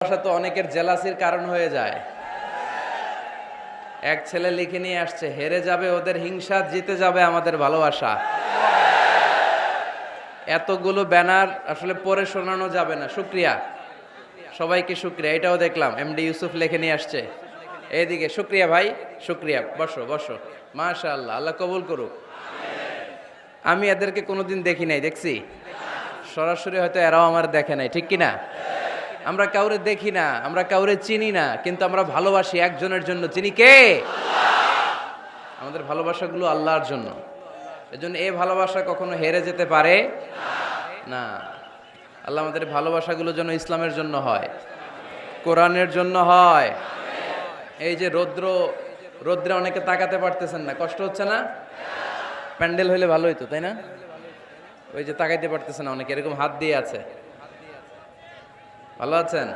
ভালোবাসা তো অনেকের জেলাসির কারণ হয়ে যায়। এক ছেলে লিখে নিয়ে আসছে, হেরে যাবে ওদের হিংসা, জিতে যাবে আমাদের ভালোবাসা। এতগুলো ব্যানার আসলে পড়ে শোনানো যাবে না। শুক্রিয়া, সবাইকে শুক্রিয়া। এটাও দেখলাম এমডি ইউসুফ লিখে নিয়ে আসছে। এইদিকে শুক্রিয়া ভাই, শুক্রিয়া। বসো বসো, মাশাআল্লাহ, আল্লাহ কবুল করুক। আমি এদেরকে কোনোদিন দেখি নাই, দেখছি সরাসরি, হয়তো এরাও আমার দেখে নাই, ঠিক কিনা? আমরা কাউরে দেখি না, আমরা কাউরে চিনি না, কিন্তু আমরা ভালোবাসি একজনের জন্য। চিনি কে? আমাদের ভালোবাসাগুলো আল্লাহর জন্য। এজন্য এই ভালোবাসা কখনো হেরে যেতে পারে না। আল্লাহ আমাদের ভালোবাসাগুলো যেন ইসলামের জন্য হয়, কোরআনের জন্য হয়। এই যে রৌদ্রে অনেকে তাকাতে পারতেছেন না, কষ্ট হচ্ছে না? প্যান্ডেল হইলে ভালো হইতো, তাই না? ওই যে তাকাইতে পারতেছে না অনেকে, এরকম হাত দিয়ে আছে। ভালো আছেন?